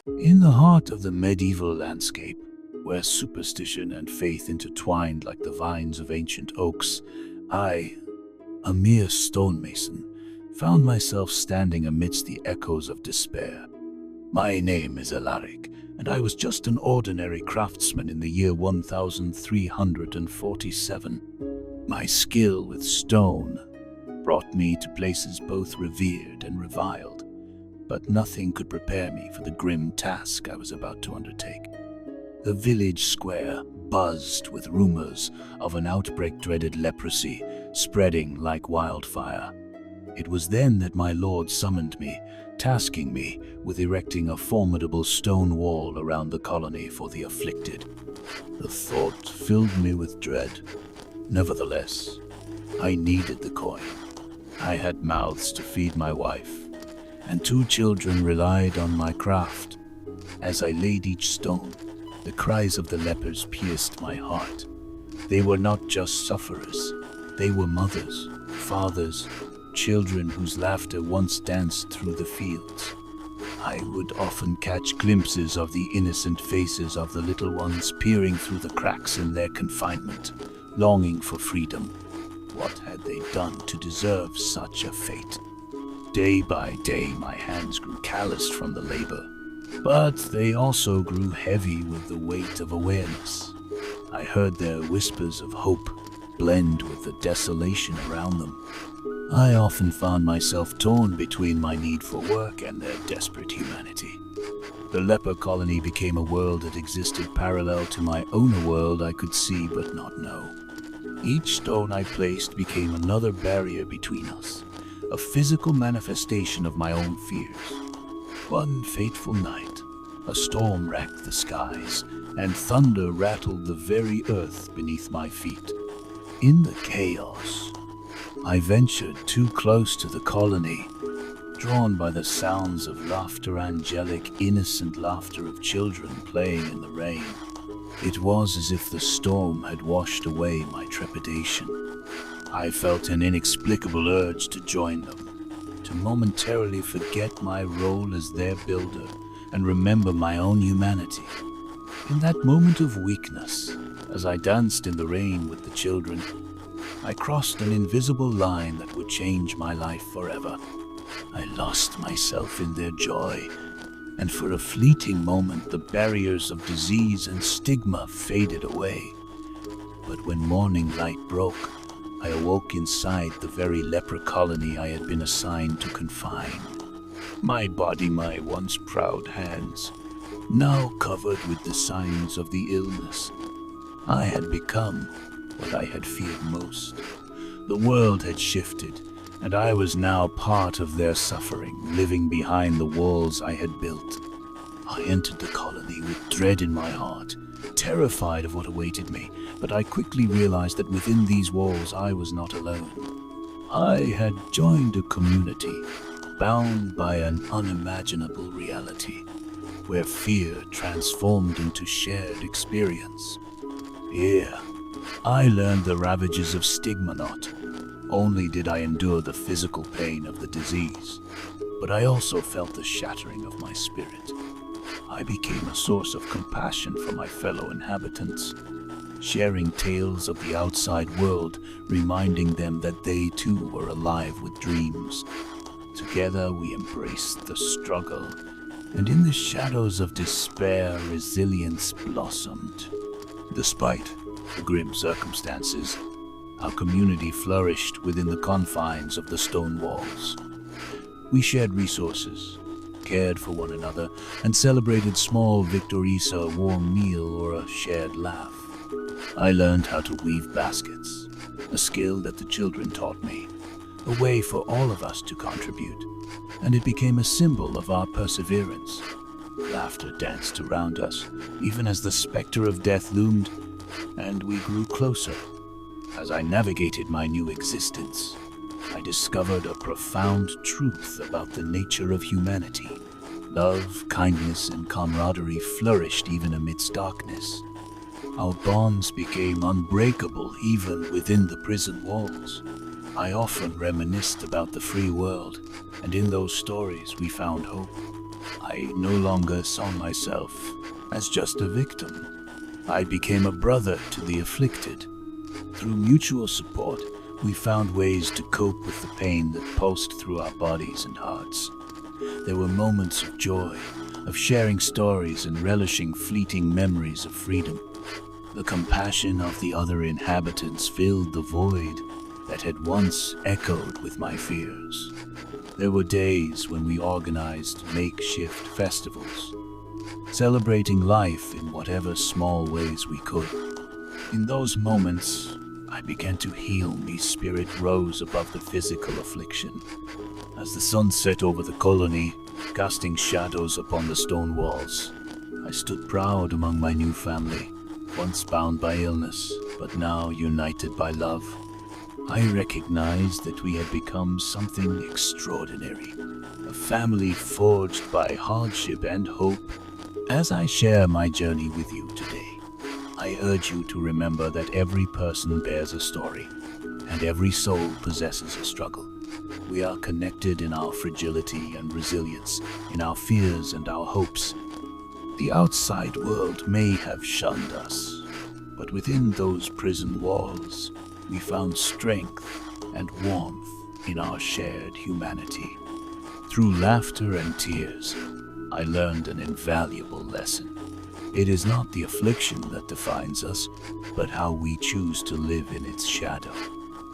In the heart of the medieval landscape, where superstition and faith intertwined like the vines of ancient oaks, I, a mere stonemason, found myself standing amidst the echoes of despair. My name is Alaric, and I was just an ordinary craftsman in the year 1347. My skill with stone brought me to places both revered and reviled, but nothing could prepare me for the grim task I was about to undertake. The village square buzzed with rumors of an outbreak-dreaded leprosy spreading like wildfire. It was then that my lord summoned me, tasking me with erecting a formidable stone wall around the colony for the afflicted. The thought filled me with dread. Nevertheless, I needed the coin. I had mouths to feed my wife, and 2 children relied on my craft. As I laid each stone, the cries of the lepers pierced my heart. They were not just sufferers, they were mothers, fathers, children whose laughter once danced through the fields. I would often catch glimpses of the innocent faces of the little ones peering through the cracks in their confinement, longing for freedom. What had they done to deserve such a fate? Day by day, my hands grew calloused from the labor, but they also grew heavy with the weight of awareness. I heard their whispers of hope blend with the desolation around them. I often found myself torn between my need for work and their desperate humanity. The leper colony became a world that existed parallel to my own world I could see but not know. Each stone I placed became another barrier between us, a physical manifestation of my own fears. One fateful night, a storm racked the skies, and thunder rattled the very earth beneath my feet. In the chaos, I ventured too close to the colony, drawn by the sounds of laughter, angelic, innocent laughter of children playing in the rain. It was as if the storm had washed away my trepidation. I felt an inexplicable urge to join them, to momentarily forget my role as their builder and remember my own humanity. In that moment of weakness, as I danced in the rain with the children, I crossed an invisible line that would change my life forever. I lost myself in their joy, and for a fleeting moment the barriers of disease and stigma faded away. But when morning light broke, I awoke inside the very leper colony I had been assigned to confine. My body, my once proud hands, now covered with the signs of the illness. I had become what I had feared most. The world had shifted, and I was now part of their suffering, living behind the walls I had built. I entered the colony with dread in my heart, terrified of what awaited me, but I quickly realized that within these walls I was not alone. I had joined a community, bound by an unimaginable reality, where fear transformed into shared experience. Here, I learned the ravages of stigma. Not only did I endure the physical pain of the disease, but I also felt the shattering of my spirit. I became a source of compassion for my fellow inhabitants, sharing tales of the outside world, reminding them that they too were alive with dreams. Together we embraced the struggle, and in the shadows of despair, resilience blossomed. Despite the grim circumstances, our community flourished within the confines of the stone walls. We shared resources, cared for one another, and celebrated small victories, a warm meal or a shared laugh. I learned how to weave baskets, a skill that the children taught me, a way for all of us to contribute, and it became a symbol of our perseverance. Laughter danced around us, even as the specter of death loomed, and we grew closer. As I navigated my new existence, I discovered a profound truth about the nature of humanity. Love, kindness, and camaraderie flourished even amidst darkness. Our bonds became unbreakable even within the prison walls. I often reminisced about the free world, and in those stories we found hope. I no longer saw myself as just a victim. I became a brother to the afflicted. Through mutual support, we found ways to cope with the pain that pulsed through our bodies and hearts. There were moments of joy, of sharing stories and relishing fleeting memories of freedom. The compassion of the other inhabitants filled the void that had once echoed with my fears. There were days when we organized makeshift festivals, celebrating life in whatever small ways we could. In those moments, I began to heal. My spirit rose above the physical affliction. As the sun set over the colony, casting shadows upon the stone walls, I stood proud among my new family, once bound by illness, but now united by love. I recognized that we had become something extraordinary, a family forged by hardship and hope. As I share my journey with you today, I urge you to remember that every person bears a story, and every soul possesses a struggle. We are connected in our fragility and resilience, in our fears and our hopes. The outside world may have shunned us, but within those prison walls, we found strength and warmth in our shared humanity. Through laughter and tears, I learned an invaluable lesson. It is not the affliction that defines us, but how we choose to live in its shadow.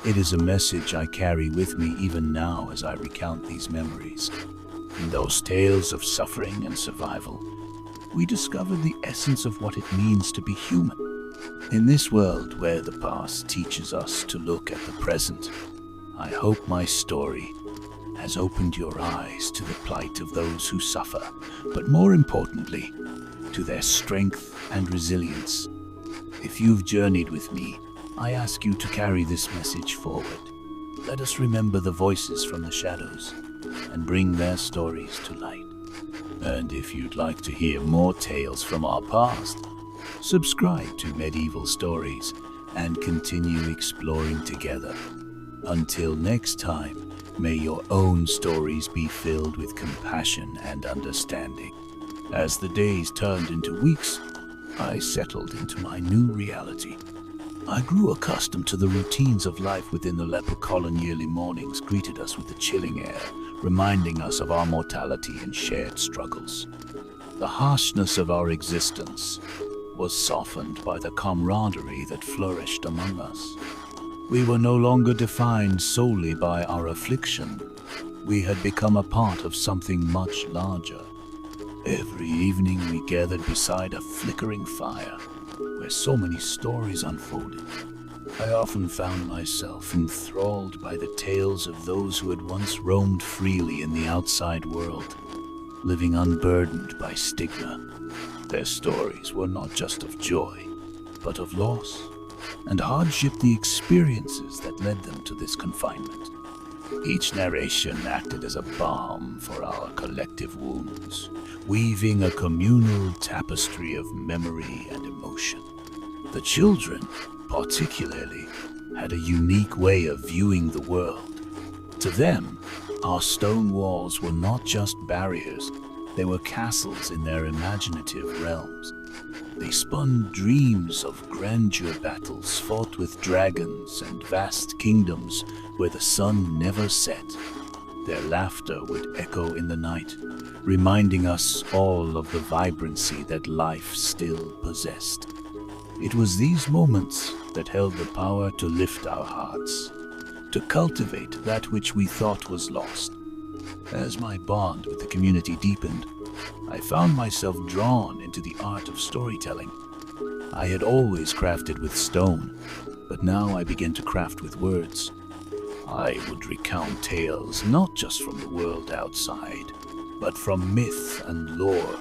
It is a message I carry with me even now as I recount these memories. In those tales of suffering and survival, we discover the essence of what it means to be human. In this world where the past teaches us to look at the present, I hope my story has opened your eyes to the plight of those who suffer, but more importantly, to their strength and resilience. If you've journeyed with me, I ask you to carry this message forward. Let us remember the voices from the shadows and bring their stories to light. And if you'd like to hear more tales from our past, subscribe to Medieval Stories and continue exploring together. Until next time, may your own stories be filled with compassion and understanding. As the days turned into weeks, I settled into my new reality. I grew accustomed to the routines of life within the leper colony. Early mornings greeted us with the chilling air, reminding us of our mortality and shared struggles. The harshness of our existence was softened by the camaraderie that flourished among us. We were no longer defined solely by our affliction. We had become a part of something much larger. Every evening we gathered beside a flickering fire, where so many stories unfolded. I often found myself enthralled by the tales of those who had once roamed freely in the outside world, living unburdened by stigma. Their stories were not just of joy, but of loss and hardship, the experiences that led them to this confinement. Each narration acted as a balm for our collective wounds, weaving a communal tapestry of memory and emotion. The children, particularly, had a unique way of viewing the world. To them, our stone walls were not just barriers, they were castles in their imaginative realms. They spun dreams of grandeur, battles fought with dragons, and vast kingdoms where the sun never set. Their laughter would echo in the night, reminding us all of the vibrancy that life still possessed. It was these moments that held the power to lift our hearts, to cultivate that which we thought was lost. As my bond with the community deepened, I found myself drawn into the art of storytelling. I had always crafted with stone, but now I began to craft with words. I would recount tales not just from the world outside, but from myth and lore,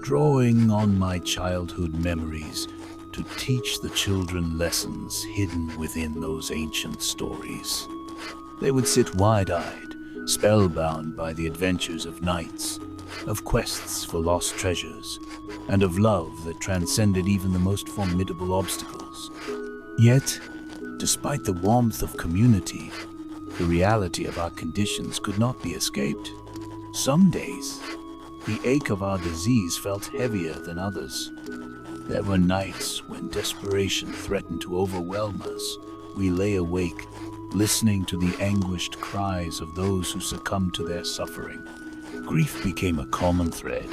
drawing on my childhood memories to teach the children lessons hidden within those ancient stories. They would sit wide-eyed, spellbound by the adventures of knights, of quests for lost treasures, and of love that transcended even the most formidable obstacles. Yet, despite the warmth of community, the reality of our conditions could not be escaped. Some days, The ache of our disease felt heavier than others. There were nights when desperation threatened to overwhelm us. We lay awake, listening to the anguished cries of those who succumbed to their suffering. Grief became a common thread,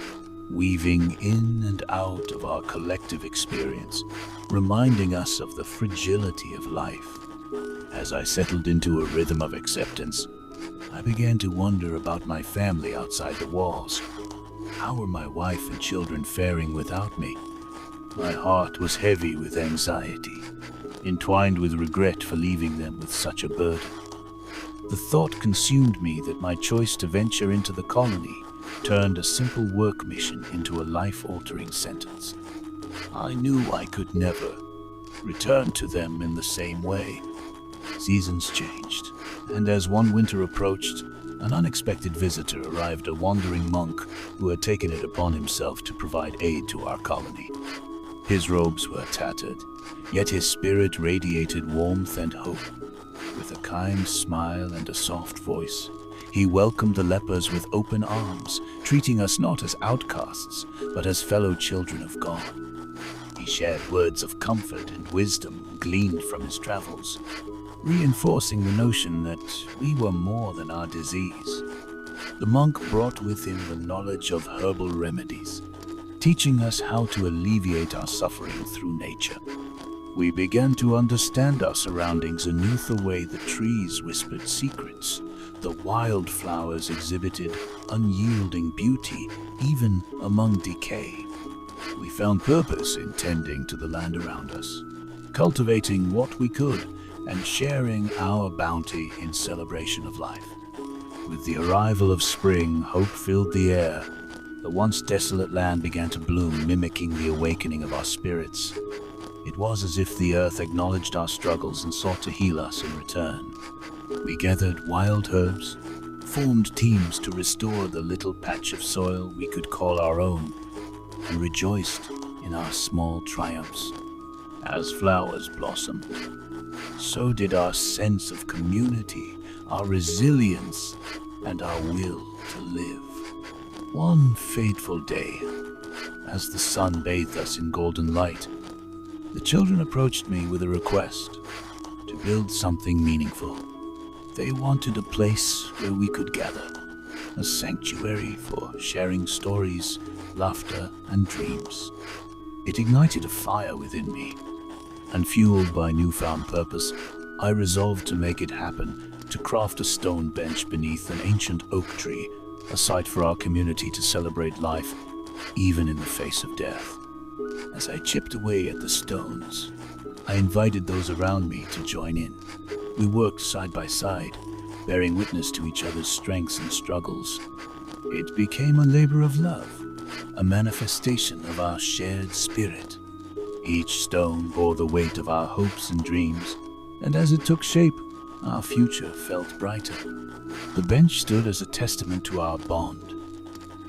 weaving in and out of our collective experience, reminding us of the fragility of life. As I settled into a rhythm of acceptance, I began to wonder about my family outside the walls. How were my wife and children faring without me? My heart was heavy with anxiety, entwined with regret for leaving them with such a burden. The thought consumed me that my choice to venture into the colony turned a simple work mission into a life-altering sentence. I knew I could never return to them in the same way. Seasons changed, and as one winter approached, an unexpected visitor arrived, a wandering monk who had taken it upon himself to provide aid to our colony. His robes were tattered, yet his spirit radiated warmth and hope. With a kind smile and a soft voice, he welcomed the lepers with open arms, treating us not as outcasts, but as fellow children of God. He shared words of comfort and wisdom gleaned from his travels, reinforcing the notion that we were more than our disease. The monk brought with him the knowledge of herbal remedies, teaching us how to alleviate our suffering through nature. We began to understand our surroundings anew. The way the trees whispered secrets, the wildflowers exhibited unyielding beauty even among decay. We found purpose in tending to the land around us, cultivating what we could and sharing our bounty in celebration of life. With the arrival of spring, hope filled the air. The once desolate land began to bloom, mimicking the awakening of our spirits. It was as if the earth acknowledged our struggles and sought to heal us in return. We gathered wild herbs, formed teams to restore the little patch of soil we could call our own, and rejoiced in our small triumphs. As flowers blossomed, so did our sense of community, our resilience, and our will to live. One fateful day, as the sun bathed us in golden light, the children approached me with a request to build something meaningful. They wanted a place where we could gather, a sanctuary for sharing stories, laughter, and dreams. It ignited a fire within me, and fueled by newfound purpose, I resolved to make it happen, to craft a stone bench beneath an ancient oak tree, a site for our community to celebrate life, even in the face of death. As I chipped away at the stones, I invited those around me to join in. We worked side by side, bearing witness to each other's strengths and struggles. It became a labor of love, a manifestation of our shared spirit. Each stone bore the weight of our hopes and dreams, and as it took shape, our future felt brighter. The bench stood as a testament to our bond.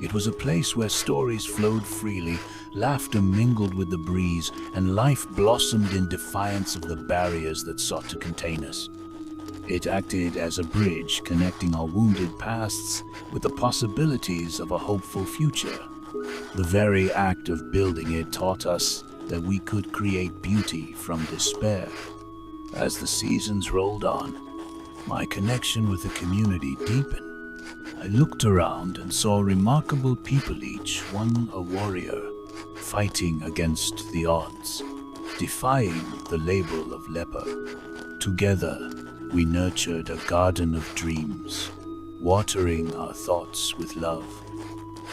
It was a place where stories flowed freely, laughter mingled with the breeze, and life blossomed in defiance of the barriers that sought to contain us. It acted as a bridge connecting our wounded pasts with the possibilities of a hopeful future. The very act of building it taught us that we could create beauty from despair. As the seasons rolled on, my connection with the community deepened. I looked around and saw remarkable people, each one a warrior, fighting against the odds, defying the label of leper. Together, we nurtured a garden of dreams, watering our thoughts with love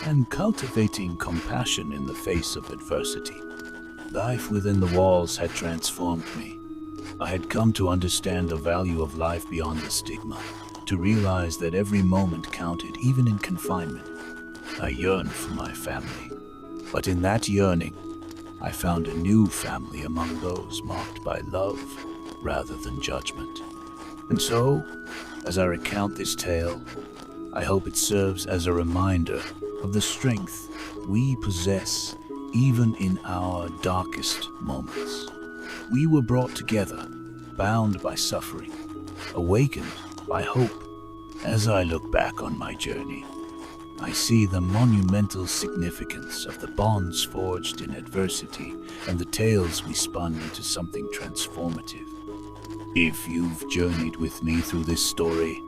and cultivating compassion in the face of adversity. Life within the walls had transformed me. I had come to understand the value of life beyond the stigma, to realize that every moment counted, even in confinement. I yearned for my family, but in that yearning, I found a new family among those marked by love rather than judgment. And so, as I recount this tale, I hope it serves as a reminder of the strength we possess even in our darkest moments. We were brought together, bound by suffering, awakened by hope. As I look back on my journey, I see the monumental significance of the bonds forged in adversity and the tales we spun into something transformative. If you've journeyed with me through this story,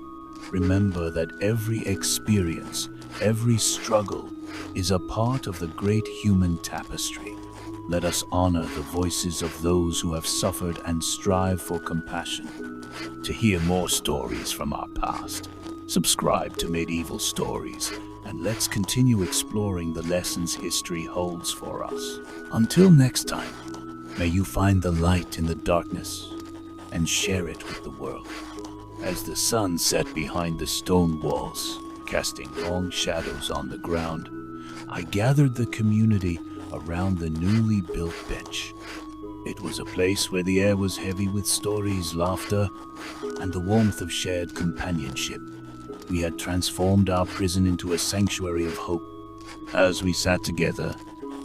remember that every experience, every struggle, is a part of the great human tapestry. Let us honor the voices of those who have suffered and strive for compassion. To hear more stories from our past, subscribe to Medieval Stories, and let's continue exploring the lessons history holds for us. Until next time, may you find the light in the darkness and share it with the world. As the sun set behind the stone walls, casting long shadows on the ground, I gathered the community around the newly built bench. It was a place where the air was heavy with stories, laughter, and the warmth of shared companionship. We had transformed our prison into a sanctuary of hope. As we sat together,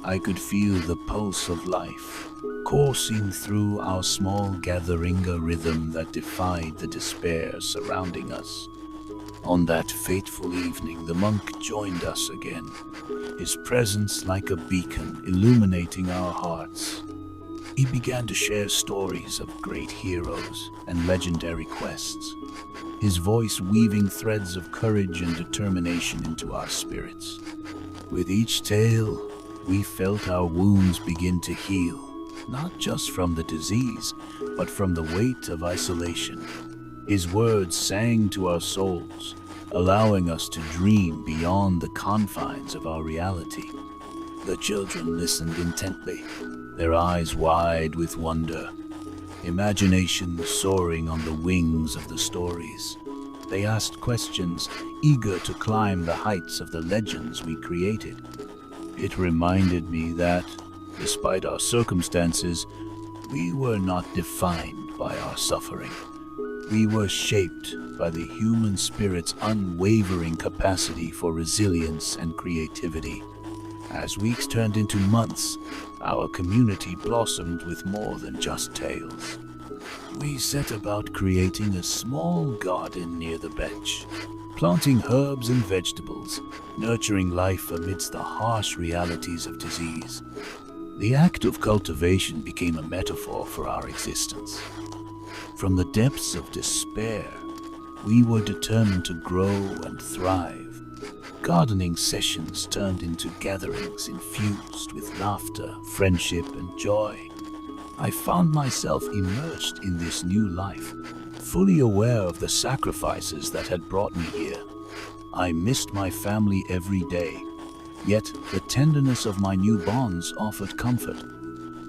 I could feel the pulse of life coursing through our small gathering, a rhythm that defied the despair surrounding us. On that fateful evening, the monk joined us again, his presence like a beacon illuminating our hearts. He began to share stories of great heroes and legendary quests, his voice weaving threads of courage and determination into our spirits. With each tale, we felt our wounds begin to heal, not just from the disease, but from the weight of isolation. His words sang to our souls, allowing us to dream beyond the confines of our reality. The children listened intently, their eyes wide with wonder, imagination soaring on the wings of the stories. They asked questions, eager to climb the heights of the legends we created. It reminded me that, despite our circumstances, we were not defined by our suffering. We were shaped by the human spirit's unwavering capacity for resilience and creativity. As weeks turned into months, our community blossomed with more than just tales. We set about creating a small garden near the bench, planting herbs and vegetables, nurturing life amidst the harsh realities of disease. The act of cultivation became a metaphor for our existence. From the depths of despair, we were determined to grow and thrive. Gardening sessions turned into gatherings infused with laughter, friendship, and joy. I found myself immersed in this new life, fully aware of the sacrifices that had brought me here. I missed my family every day, yet the tenderness of my new bonds offered comfort.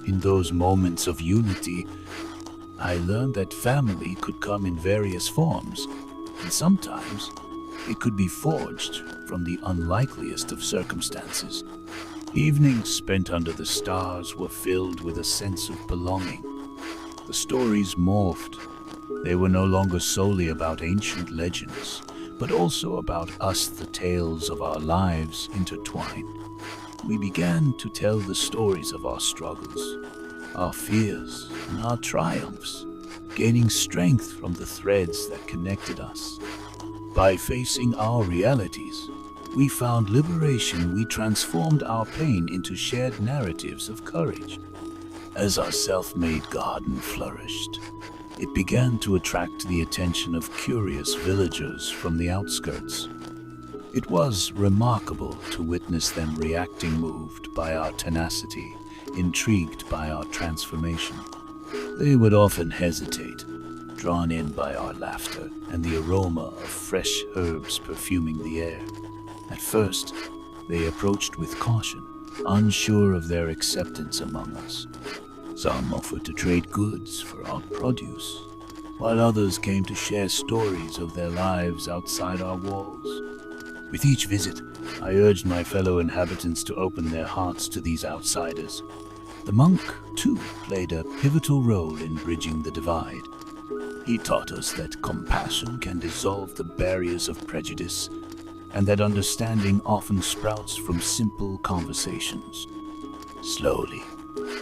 In those moments of unity, I learned that family could come in various forms, and sometimes it could be forged from the unlikeliest of circumstances. Evenings spent under the stars were filled with a sense of belonging. The stories morphed. They were no longer solely about ancient legends, but also about us, the tales of our lives intertwined. We began to tell the stories of our struggles, our fears, and our triumphs, gaining strength from the threads that connected us. By facing our realities, we found liberation. We transformed our pain into shared narratives of courage. As our self-made garden flourished, it began to attract the attention of curious villagers from the outskirts. It was remarkable to witness them reacting, moved by our tenacity, intrigued by our transformation. They would often hesitate, drawn in by our laughter and the aroma of fresh herbs perfuming the air. At first, they approached with caution, unsure of their acceptance among us. Some offered to trade goods for our produce, while others came to share stories of their lives outside our walls. With each visit, I urged my fellow inhabitants to open their hearts to these outsiders. The monk, too, played a pivotal role in bridging the divide. He taught us that compassion can dissolve the barriers of prejudice, and that understanding often sprouts from simple conversations. Slowly,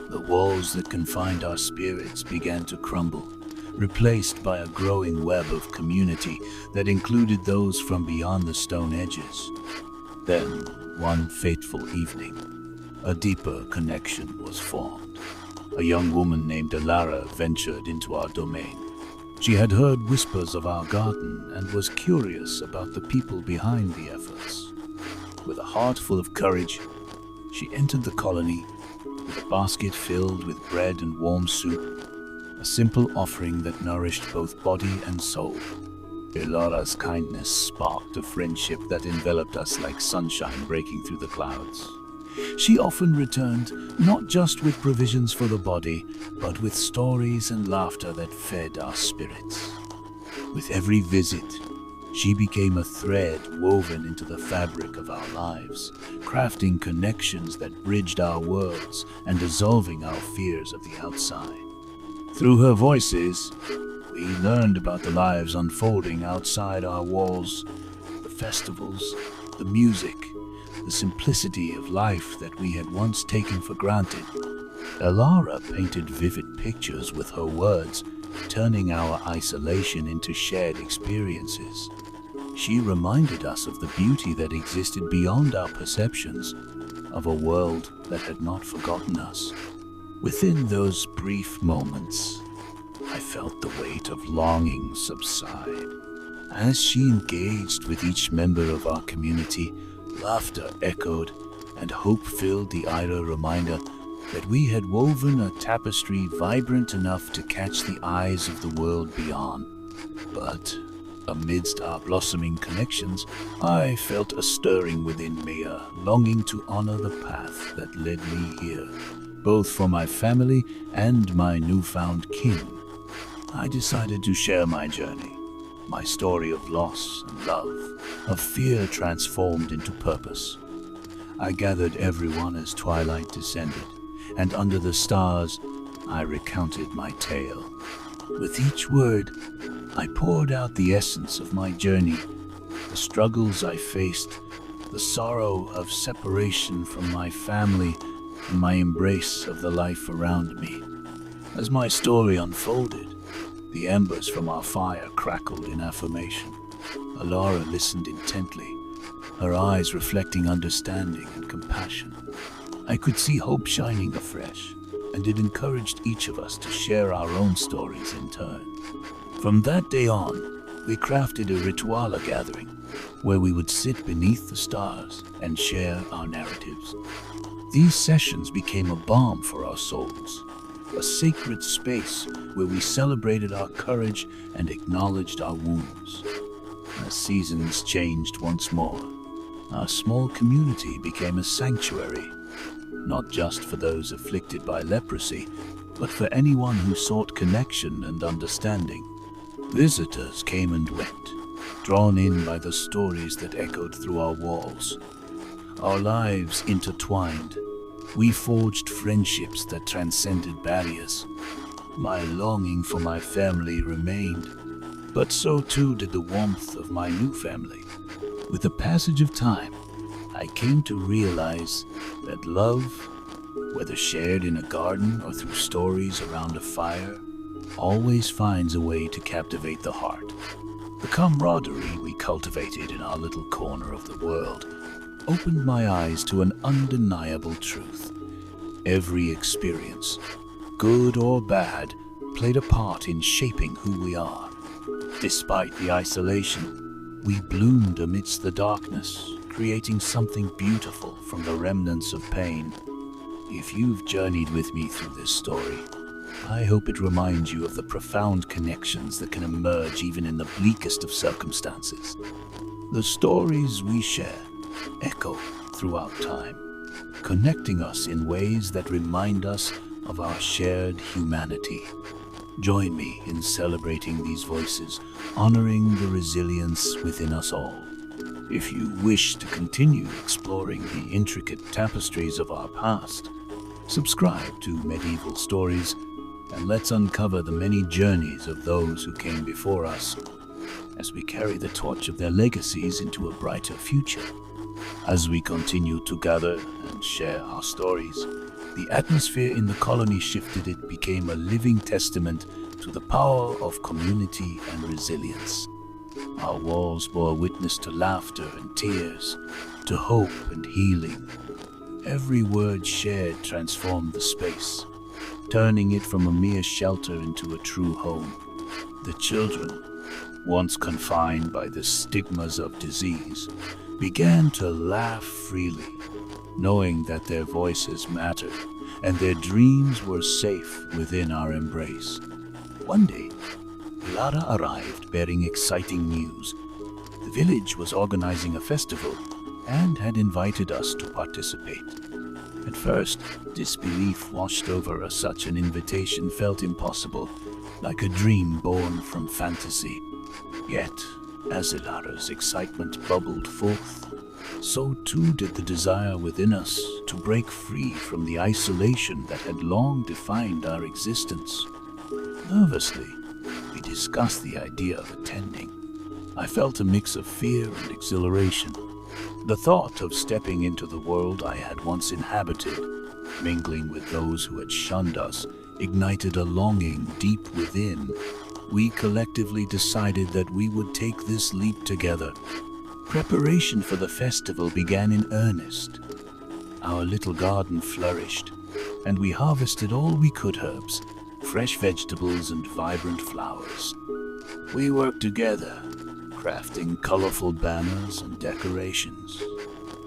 the walls that confined our spirits began to crumble, replaced by a growing web of community that included those from beyond the stone edges. Then, one fateful evening, a deeper connection was formed. A young woman named Alaric ventured into our domain. She had heard whispers of our garden and was curious about the people behind the efforts. With a heart full of courage, she entered the colony with a basket filled with bread and warm soup, a simple offering that nourished both body and soul. Ilarra's kindness sparked a friendship that enveloped us like sunshine breaking through the clouds. She often returned, not just with provisions for the body, but with stories and laughter that fed our spirits. With every visit, she became a thread woven into the fabric of our lives, crafting connections that bridged our worlds and dissolving our fears of the outside. Through her voices, we learned about the lives unfolding outside our walls, the festivals, the music, the simplicity of life that we had once taken for granted. Alaric painted vivid pictures with her words, turning our isolation into shared experiences. She reminded us of the beauty that existed beyond our perceptions, of a world that had not forgotten us. Within those brief moments, I felt the weight of longing subside. As she engaged with each member of our community, laughter echoed and hope filled the idle reminder that we had woven a tapestry vibrant enough to catch the eyes of the world beyond. But amidst our blossoming connections, I felt a stirring within me, a longing to honor the path that led me here, both for my family and my newfound kin. I decided to share my journey, my story of loss and love, of fear transformed into purpose. I gathered everyone as twilight descended, and under the stars, I recounted my tale. With each word, I poured out the essence of my journey, the struggles I faced, the sorrow of separation from my family, and my embrace of the life around me. As my story unfolded, the embers from our fire crackled in affirmation. Alaric listened intently, her eyes reflecting understanding and compassion. I could see hope shining afresh, and it encouraged each of us to share our own stories in turn. From that day on, we crafted a ritual gathering where we would sit beneath the stars and share our narratives. These sessions became a balm for our souls, a sacred space where we celebrated our courage and acknowledged our wounds. As seasons changed once more, our small community became a sanctuary, not just for those afflicted by leprosy, but for anyone who sought connection and understanding. Visitors came and went, drawn in by the stories that echoed through our walls. Our lives intertwined. We forged friendships that transcended barriers. My longing for my family remained, but so too did the warmth of my new family. With the passage of time, I came to realize that love, whether shared in a garden or through stories around a fire, always finds a way to captivate the heart. The camaraderie we cultivated in our little corner of the world opened my eyes to an undeniable truth. Every experience, good or bad, played a part in shaping who we are. Despite the isolation, we bloomed amidst the darkness, creating something beautiful from the remnants of pain. If you've journeyed with me through this story, I hope it reminds you of the profound connections that can emerge even in the bleakest of circumstances. The stories we share echo throughout time, connecting us in ways that remind us of our shared humanity. Join me in celebrating these voices, honoring the resilience within us all. If you wish to continue exploring the intricate tapestries of our past, subscribe to Medieval Stories, and let's uncover the many journeys of those who came before us as we carry the torch of their legacies into a brighter future. As we continue to gather and share our stories, the atmosphere in the colony shifted. It became a living testament to the power of community and resilience. Our walls bore witness to laughter and tears, to hope and healing. Every word shared transformed the space, turning it from a mere shelter into a true home. The children, once confined by the stigmas of disease, began to laugh freely, knowing that their voices mattered and their dreams were safe within our embrace. One day, Lara arrived bearing exciting news. The village was organizing a festival and had invited us to participate. At first, disbelief washed over us. Such an invitation felt impossible, like a dream born from fantasy. Yet, as Ilara's excitement bubbled forth, so too did the desire within us to break free from the isolation that had long defined our existence. Nervously, we discussed the idea of attending. I felt a mix of fear and exhilaration. The thought of stepping into the world I had once inhabited, mingling with those who had shunned us, ignited a longing deep within. We collectively decided that we would take this leap together. Preparation for the festival began in earnest. Our little garden flourished, and we harvested all we could: herbs, fresh vegetables, and vibrant flowers. We worked together, crafting colorful banners and decorations,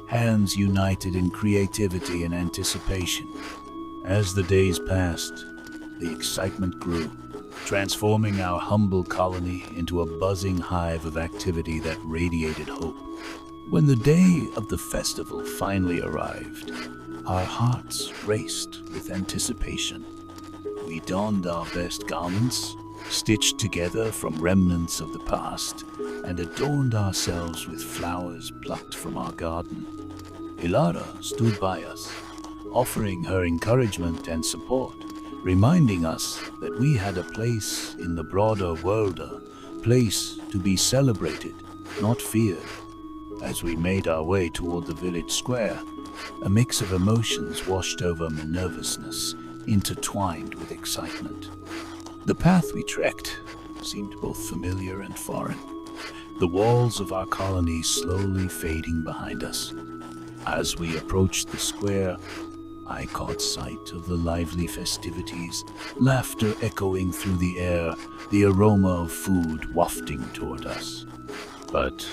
hands united in creativity and anticipation. As the days passed, the excitement grew, transforming our humble colony into a buzzing hive of activity that radiated hope. When the day of the festival finally arrived, our hearts raced with anticipation. We donned our best garments, stitched together from remnants of the past, and adorned ourselves with flowers plucked from our garden. Ilara stood by us, offering her encouragement and support, reminding us that we had a place in the broader world, a place to be celebrated, not feared. As we made our way toward the village square, a mix of emotions washed over my nervousness, intertwined with excitement. The path we trekked seemed both familiar and foreign, the walls of our colony slowly fading behind us. As we approached the square, I caught sight of the lively festivities, laughter echoing through the air, the aroma of food wafting toward us. But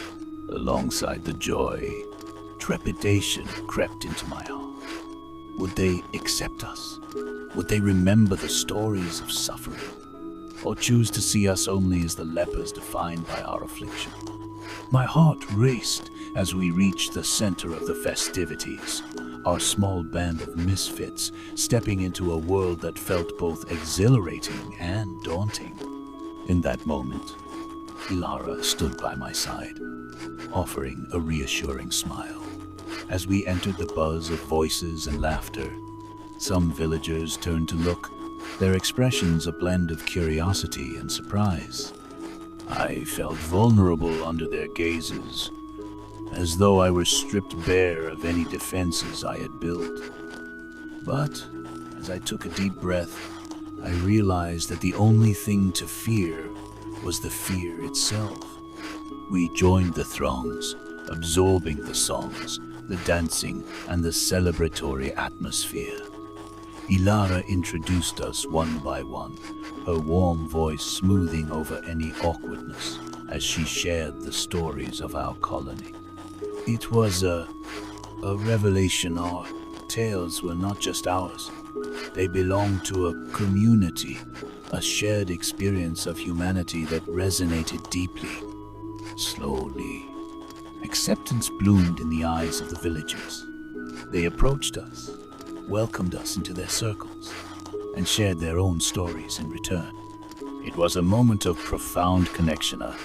alongside the joy, trepidation crept into my heart. Would they accept us? Would they remember the stories of suffering? Or choose to see us only as the lepers defined by our affliction? My heart raced as we reached the center of the festivities, our small band of misfits stepping into a world that felt both exhilarating and daunting. In that moment, Ilara stood by my side, offering a reassuring smile. As we entered the buzz of voices and laughter, some villagers turned to look, their expressions a blend of curiosity and surprise. I felt vulnerable under their gazes, as though I were stripped bare of any defenses I had built. But as I took a deep breath, I realized that the only thing to fear was the fear itself. We joined the throngs, absorbing the songs, the dancing, and the celebratory atmosphere. Ilara introduced us one by one, her warm voice smoothing over any awkwardness as she shared the stories of our colony. It was a revelation. Our tales were not just ours. They belonged to a community, a shared experience of humanity that resonated deeply. Slowly, acceptance bloomed in the eyes of the villagers. They approached us, welcomed us into their circles, and shared their own stories in return. It was a moment of profound connection, a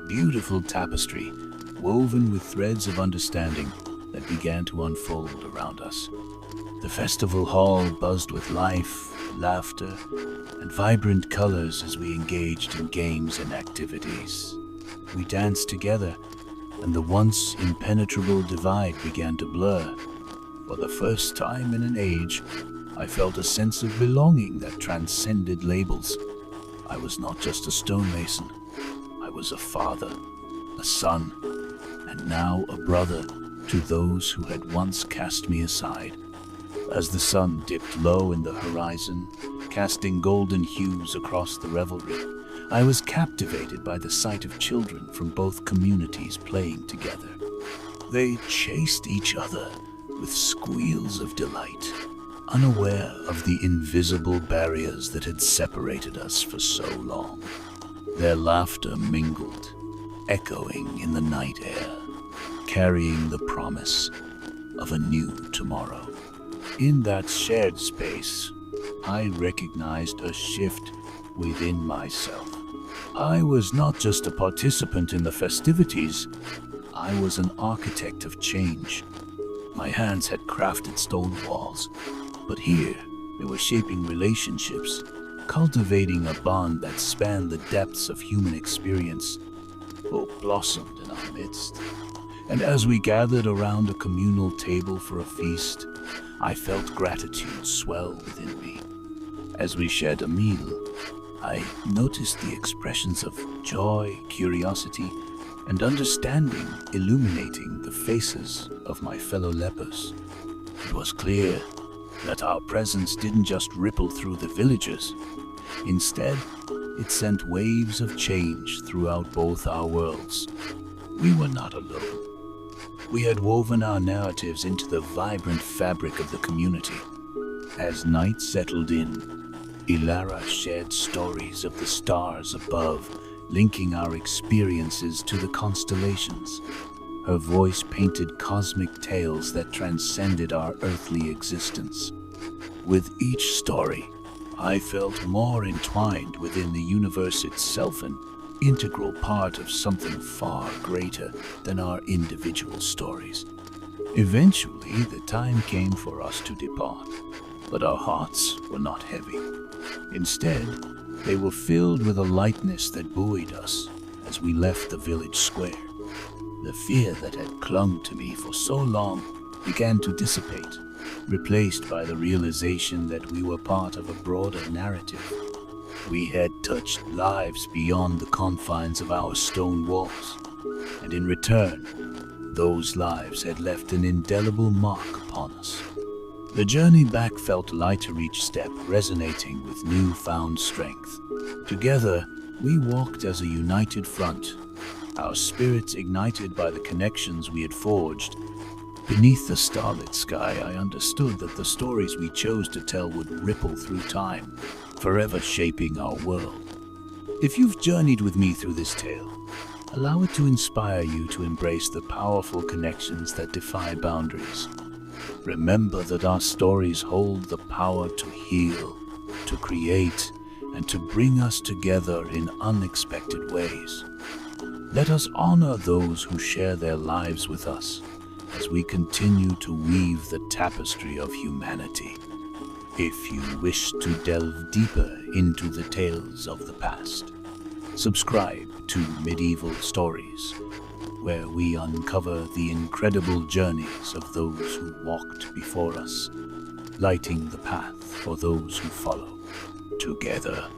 beautiful tapestry woven with threads of understanding that began to unfold around us. The festival hall buzzed with life, laughter, and vibrant colors as we engaged in games and activities. We danced together, and the once impenetrable divide began to blur. For the first time in an age, I felt a sense of belonging that transcended labels. I was not just a stonemason. I was a father, a son, and now a brother, to those who had once cast me aside. As the sun dipped low in the horizon, casting golden hues across the revelry, I was captivated by the sight of children from both communities playing together. They chased each other with squeals of delight, unaware of the invisible barriers that had separated us for so long. Their laughter mingled, echoing in the night air, carrying the promise of a new tomorrow. In that shared space, I recognized a shift within myself. I was not just a participant in the festivities, I was an architect of change. My hands had crafted stone walls, but here they were shaping relationships, cultivating a bond that spanned the depths of human experience. Hope blossomed in our midst, and as we gathered around a communal table for a feast, I felt gratitude swell within me. As we shared a meal, I noticed the expressions of joy, curiosity, and understanding illuminating the faces of my fellow lepers. It was clear that our presence didn't just ripple through the villages. Instead, it sent waves of change throughout both our worlds. We were not alone. We had woven our narratives into the vibrant fabric of the community. As night settled in, Alaric shared stories of the stars above, linking our experiences to the constellations. Her voice painted cosmic tales that transcended our earthly existence. With each story, I felt more entwined within the universe itself, an integral part of something far greater than our individual stories. Eventually, the time came for us to depart, but our hearts were not heavy. Instead, they were filled with a lightness that buoyed us as we left the village square. The fear that had clung to me for so long began to dissipate, replaced by the realization that we were part of a broader narrative. We had touched lives beyond the confines of our stone walls, and in return, those lives had left an indelible mark upon us. The journey back felt lighter each step, resonating with newfound strength. Together, we walked as a united front, our spirits ignited by the connections we had forged. Beneath the starlit sky, I understood that the stories we chose to tell would ripple through time, forever shaping our world. If you've journeyed with me through this tale, allow it to inspire you to embrace the powerful connections that defy boundaries. Remember that our stories hold the power to heal, to create, and to bring us together in unexpected ways. Let us honor those who share their lives with us as we continue to weave the tapestry of humanity. If you wish to delve deeper into the tales of the past, subscribe to Medieval Stories, where we uncover the incredible journeys of those who walked before us, lighting the path for those who follow. Together,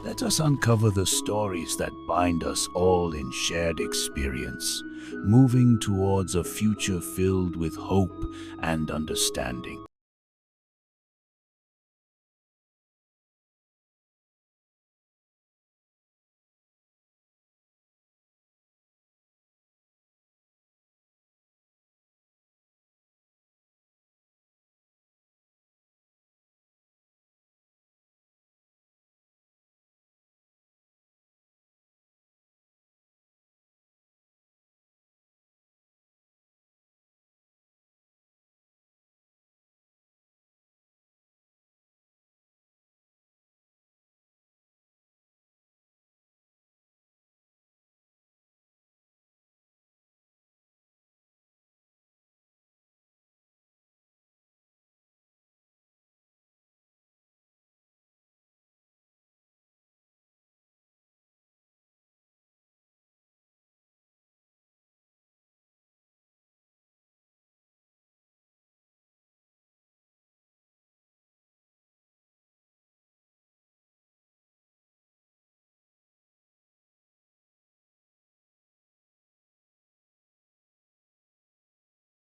let us uncover the stories that bind us all in shared experience, moving towards a future filled with hope and understanding.